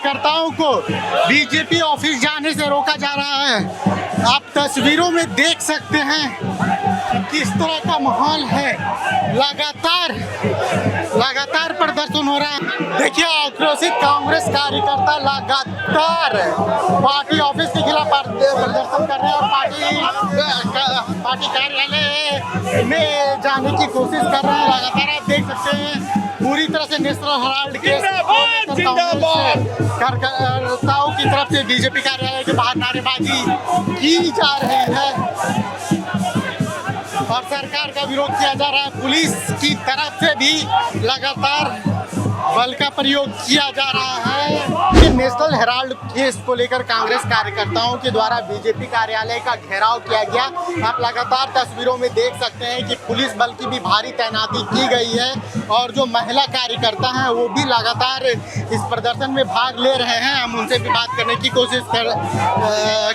कार्यकर्ताओं को BJP office जाने से रोका जा रहा है। आप तस्वीरों में देख सकते हैं किस तरह का माहौल है। लगातार प्रदर्शन हो रहा है। देखिए, आक्रोशित कांग्रेस कार्यकर्ता लगातार पार्टी ऑफिस के खिलाफ प्रदर्शन कर रहे हैं और पार्टी कार्यालय में जाने की कोशिश कर रहे हैं। लगातार आप देख सकते हैं पूरी तरह से नेशनल हेराल्ड के कार्यकर्ताओं की तरफ से बीजेपी कार्यालय के बाहर नारेबाजी की जा रही है और सरकार का विरोध किया जा रहा है। पुलिस की तरफ से भी लगातार बल का प्रयोग किया जा रहा है। नेशनल हेराल्ड केस को लेकर कांग्रेस कार्यकर्ताओं के द्वारा बीजेपी कार्यालय का घेराव किया गया। आप लगातार तस्वीरों में देख सकते हैं कि पुलिस बल की भी भारी तैनाती की गई है और जो महिला कार्यकर्ता हैं वो भी लगातार इस प्रदर्शन में भाग ले रहे हैं। हम उनसे भी बात करने की कोशिश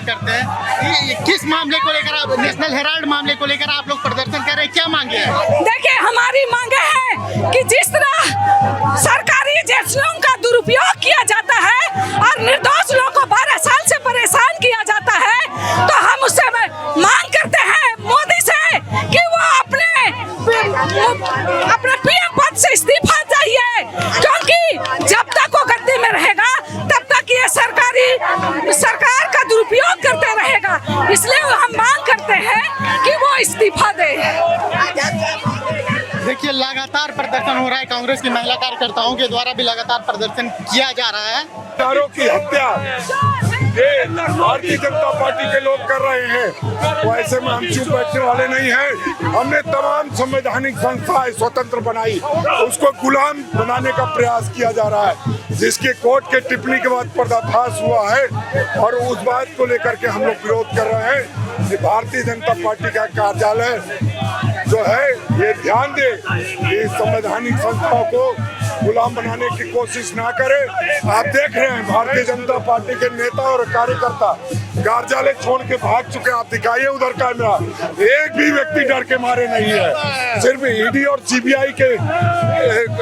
करते हैं। किस मामले को लेकर आप, नेशनल हेराल्ड मामले को लेकर आप लोग प्रदर्शन कर रहे हैं, क्या मांगे हैं? देखिए, हमारी मांगे है कि जिस तरह सरकारी एजेंसियों का दुरुपयोग किया जाता है और निर्दोष लोगों को 12 साल से परेशान किया जाता है, तो हम उससे मांग करते हैं मोदी से कि वो अपने पीएम पद से इस्तीफा चाहिए, क्योंकि जब तक वो गद्दी में रहेगा तब तक ये सरकार का दुरुपयोग करते रहेगा। इसलिए हम मांग करते हैं कि वो इस्तीफा दे। देखिए, लगातार प्रदर्शन हो रहा है। कांग्रेस की महिला कार्यकर्ताओं के द्वारा भी लगातार प्रदर्शन किया जा रहा है। चारों की हत्या ये भारतीय जनता पार्टी के लोग कर रहे हैं, वो ऐसे में हम चुप बैठने वाले नहीं हैं। हमने तमाम संवैधानिक संस्थाएं स्वतंत्र बनाई, उसको गुलाम बनाने का प्रयास किया जा रहा है, जिसके कोर्ट के टिप्पणी के बाद पर्दाफाश हुआ है और उस बात को लेकर के हम लोग विरोध कर रहे हैं कि भारतीय जनता पार्टी का कार्यालय जो है ये ध्यान दे कि संवैधानिक संस्थाओं को गुलाम बनाने की कोशिश ना करे। आप देख रहे हैं भारतीय जनता पार्टी के नेता और कार्यकर्ता कार्यालय छोड़ के भाग चुके। आप दिखाइए उधर कैमरा, एक भी व्यक्ति डर के मारे नहीं है। सिर्फ ईडी और सीबीआई के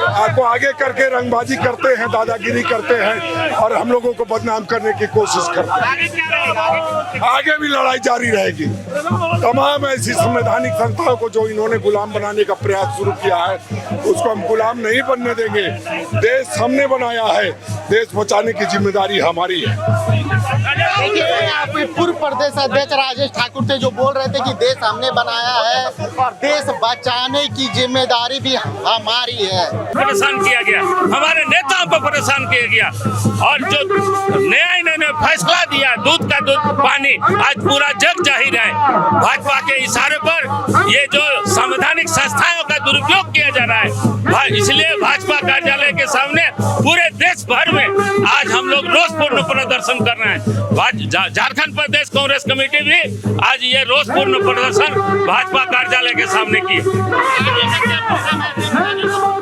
आपको आगे करके रंगबाजी करते हैं, दादागिरी करते हैं और हम लोगों को बदनाम करने की कोशिश करते हैं। आगे भी लड़ाई जारी रहेगी। तमाम ऐसी संवैधानिक संस्थाओं को जो इन्होंने गुलाम बनाने का प्रयास शुरू किया है, उसको हम गुलाम नहीं बनने देंगे। देश हमने बनाया है, देश बचाने की जिम्मेदारी हमारी है। देखिए, आप पूर्व प्रदेश अध्यक्ष राजेश ठाकुर थे जो बोल रहे थे कि देश हमने बनाया है और देश बचाने की जिम्मेदारी भी हमारी है। परेशान किया गया, हमारे नेताओं को परेशान किया गया और जो नया इन्होंने फैसला दिया दूध का दूध पानी, आज पूरा जग जाहिर है भाजपा के इशारे पर ये जो संवैधानिक संस्थाओं का दुरुपयोग किया जा रहा है। इसलिए भाजपा कार्यालय के सामने पूरे देश भर में आज हम लोग रोषपूर्ण प्रदर्शन कर रहे हैं। झारखंड प्रदेश कांग्रेस कमेटी भी आज ये रोषपूर्ण प्रदर्शन भाजपा कार्यालय के सामने की।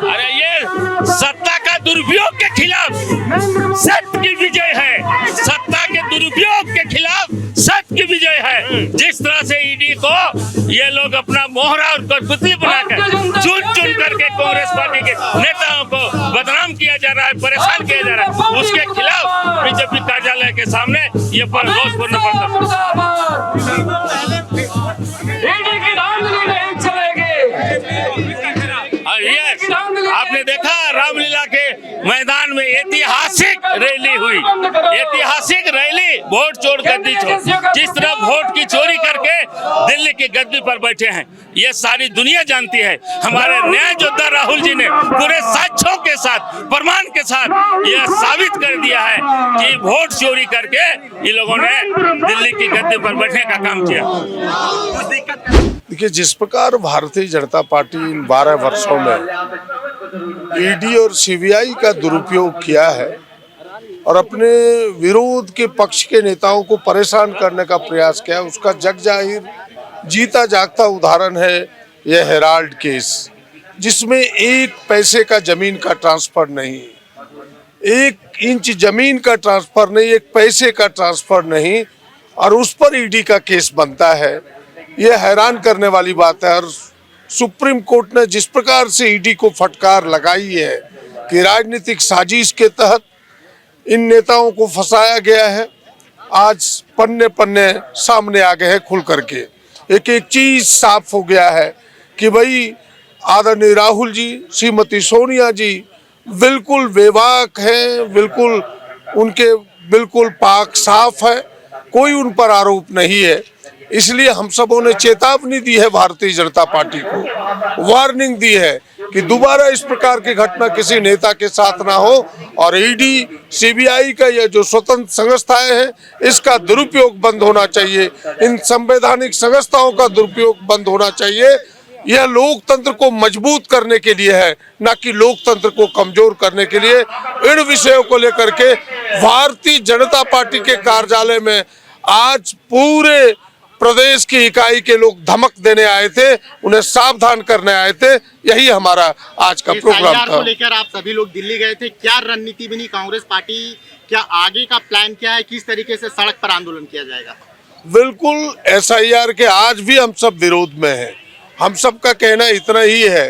अरे ये सत्ता का दुरुपयोग के खिलाफ सत्य की विजय है, सत्ता के दुरुपयोग के खिलाफ सत्य की विजय है। जिस तरह से ईडी को ये लोग अपना मोहरा और कठपुतली बनाकर चुन करके कांग्रेस पार्टी के नेताओं को बदनाम किया जा रहा है, परेशान किया जा रहा है, उसके खिलाफ बीजेपी कार्यालय के सामने ये पर रोषपूर्ण आपने देखा रामलीला के मैदान में ऐतिहासिक रैली हुई, ऐतिहासिक रैली वोट चोर गद्दी चोर, जिस तरह वोट की चोरी करके दिल्ली की गद्दी पर बैठे हैं ये सारी दुनिया जानती है। हमारे न्याय योद्धा राहुल जी ने पूरे साक्ष्यों के साथ, प्रमाण के साथ यह साबित कर दिया है कि वोट चोरी करके ये लोगों ने दिल्ली की गद्दी पर बैठने का काम किया। देखिए, जिस प्रकार भारतीय जनता पार्टी इन 12 वर्षों में ईडी और सीबीआई का दुरुपयोग किया है और अपने विरोध के पक्ष के नेताओं को परेशान करने का प्रयास किया, उसका जग जाहिर जीता जागता उदाहरण है यह हेराल्ड केस, जिसमें एक पैसे का जमीन का ट्रांसफर नहीं, 1 इंच जमीन का ट्रांसफर नहीं, 1 पैसे का ट्रांसफर नहीं, और उस पर ईडी का केस बनता है। यह हैरान करने वाली बात है। और सुप्रीम कोर्ट ने जिस प्रकार से ईडी को फटकार लगाई है कि राजनीतिक साजिश के तहत इन नेताओं को फंसाया गया है। आज पन्ने पन्ने सामने आ गए हैं खुल करके, एक एक चीज साफ हो गया है कि भाई आदरणीय राहुल जी, श्रीमती सोनिया जी बिल्कुल बेबाक हैं, बिल्कुल उनके बिल्कुल पाक साफ है, कोई उन पर आरोप नहीं है। इसलिए हम सबों ने चेतावनी दी है भारतीय जनता पार्टी को, वार्निंग दी है कि दोबारा इस प्रकार की घटना किसी नेता के साथ ना हो और ईडी, सीबीआई का ये जो स्वतंत्र संस्थाएं हैं इसका दुरुपयोग बंद होना चाहिए, इन संवैधानिक संस्थाओं का दुरुपयोग बंद होना चाहिए। यह लोकतंत्र को मजबूत करने के लिए है, न कि लोकतंत्र को कमजोर करने के लिए। इन विषयों को लेकर के भारतीय जनता पार्टी के कार्यालय में आज पूरे प्रदेश की इकाई के लोग धमक देने आए थे, उन्हें सावधान करने आए थे। यही हमारा आज का प्रोग्राम था। को लेकर आप सभी लोग दिल्ली गए थे, क्या रणनीति बनी कांग्रेस पार्टी, क्या आगे का प्लान क्या है, किस तरीके से सड़क पर आंदोलन किया जाएगा? बिल्कुल SIR के आज भी हम सब विरोध में हैं। हम सब का कहना इतना ही है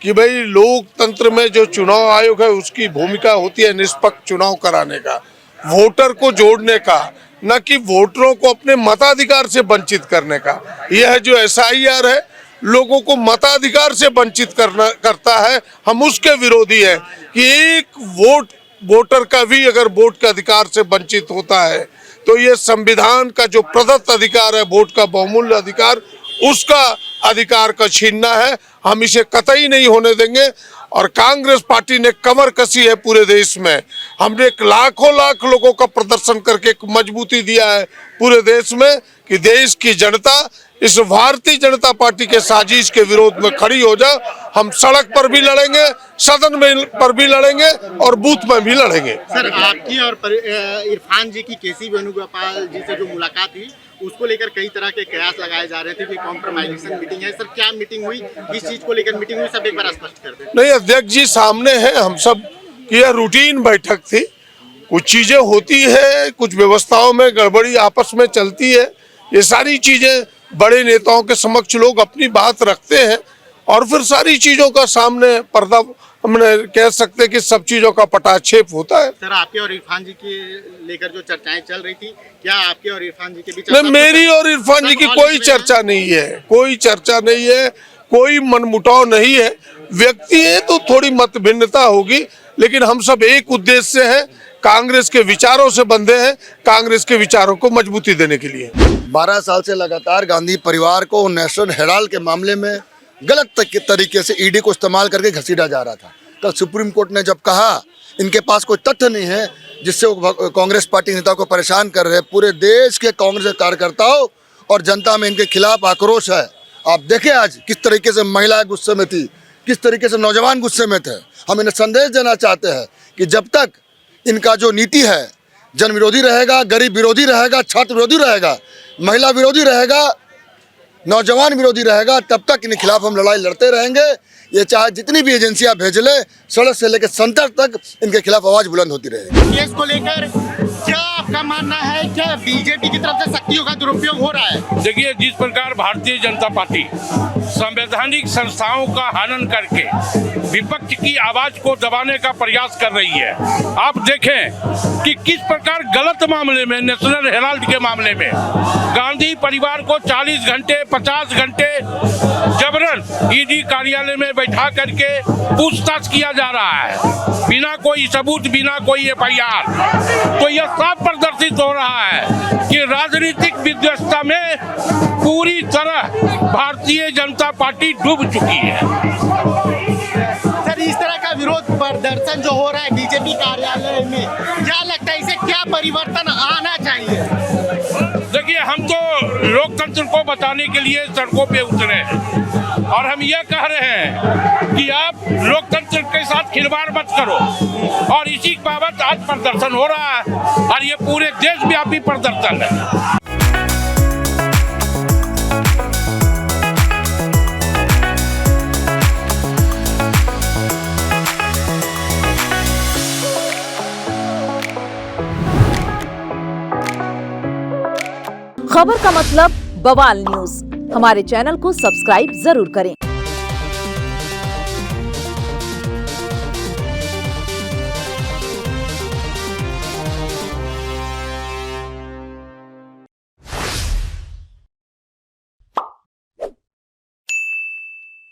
कि भाई लोकतंत्र में जो चुनाव आयोग है उसकी भूमिका होती है निष्पक्ष चुनाव कराने का, वोटर को जोड़ने का, न कि वोटरों को अपने मताधिकार से वंचित करने का। यह जो SIR है लोगों को मताधिकार से वंचित करता है। हम उसके विरोधी हैं कि एक वोटर का भी अगर वोट के अधिकार से वंचित होता है तो ये संविधान का जो प्रदत्त अधिकार है, वोट का बहुमूल्य अधिकार, उसका अधिकार का छीनना है। हम इसे कतई नहीं होने देंगे और कांग्रेस पार्टी ने कमर कसी है पूरे देश में। हमने लाखों लाख लोगों का प्रदर्शन करके एक मजबूती दिया है पूरे देश में कि देश की जनता इस भारतीय जनता पार्टी के साजिश के विरोध में खड़ी हो जाए। हम सड़क पर भी लड़ेंगे, सदन में पर भी लड़ेंगे और बूथ में भी लड़ेंगे। सर, आपकी और इरफान जी की केसी वेणुगोपाल जी से जो मुलाकात हुई उसको लेकर कई तरह के कयास लगाए जा रहे थे कि कॉम्प्रोमाइजेशन मीटिंग है। सर, क्या मीटिंग हुई, किस चीज को लेकर मीटिंग हुई, सब एक बार स्पष्ट कर दें। नहीं, अध्यक्ष जी सामने है हम सब की यह रूटीन बैठक थी। कुछ चीजें होती है, कुछ व्यवस्थाओं में गड़बड़ी आपस में चलती है। ये सारी चीजें बड़े नेताओं के समक्ष लोग अपनी बात रखते हैं और फिर सारी चीजों का सामने पर्दा, हमने कह सकते हैं कि सब चीजों का पटाक्षेप होता है। सर, आपके और इरफान जी के लेकर जो चर्चाएं चल रही थी, क्या आपके और इरफान जी के बीच? नहीं, मेरी और इरफान जी की कोई चर्चा नहीं है, कोई चर्चा नहीं है, कोई मनमुटाव नहीं है। व्यक्ति है तो थोड़ी मत भिन्नता होगी, लेकिन हम सब एक उद्देश्य से हैं, कांग्रेस के विचारों से बंधे हैं, कांग्रेस के विचारों को मजबूती देने के लिए। 12 साल से लगातार गांधी परिवार को नेशनल हेराल्ड के मामले में गलत तरीके से ईडी को इस्तेमाल करके घसीटा जा रहा था। कल सुप्रीम कोर्ट ने जब कहा इनके पास कोई तथ्य नहीं है जिससे वो कांग्रेस पार्टी नेताओं को परेशान कर रहे हैं, पूरे देश के कांग्रेस कार्यकर्ताओं और जनता में इनके खिलाफ आक्रोश है। आप देखें आज किस तरीके से महिलाएं गुस्से में थी, किस तरीके से नौजवान गुस्से में थे। हम इन्हें संदेश देना चाहते हैं कि जब तक इनका जो नीति है जन विरोधी रहेगा, गरीब विरोधी रहेगा, छात्र विरोधी रहेगा, महिला विरोधी रहेगा, नौजवान विरोधी रहेगा, तब तक इनके खिलाफ हम लड़ाई लड़ते रहेंगे। ये चाहे जितनी भी एजेंसियां भेज ले, सड़क से लेकर संसद तक इनके खिलाफ आवाज बुलंद होती रहेगी। केस को लेकर क्या आपका मानना है, क्या बीजेपी की तरफ से शक्तियों का दुरुपयोग हो रहा है? देखिए, जिस प्रकार भारतीय जनता पार्टी संवैधानिक संस्थाओं का हनन करके विपक्ष की आवाज को दबाने का प्रयास कर रही है। आप देखें कि किस प्रकार गलत मामले में, नेशनल हेराल्ड के मामले में गांधी परिवार को 40 घंटे 50 घंटे जबरन ईडी कार्यालय में बैठा करके पूछताछ किया जा रहा है, बिना कोई सबूत, बिना कोई FIR। तो यह साफ प्रदर्शित हो रहा है कि राजनीतिक विध्वंसता में पूरी तरह भारतीय जनता पार्टी डूब चुकी है। सर, इस तरह का विरोध प्रदर्शन जो हो रहा है बीजेपी कार्यालय में, क्या लगता है इसे क्या परिवर्तन आना चाहिए? देखिए, हम तो लोकतंत्र को बचाने के लिए सड़कों पे उतरे हैं और हम ये कह रहे हैं कि आप लोकतंत्र के साथ खिलवाड़ मत करो। और इसी बाबत आज प्रदर्शन हो रहा है और ये पूरे देशव्यापी प्रदर्शन है। खबर का मतलब बवाल न्यूज। हमारे चैनल को सब्सक्राइब जरूर करें।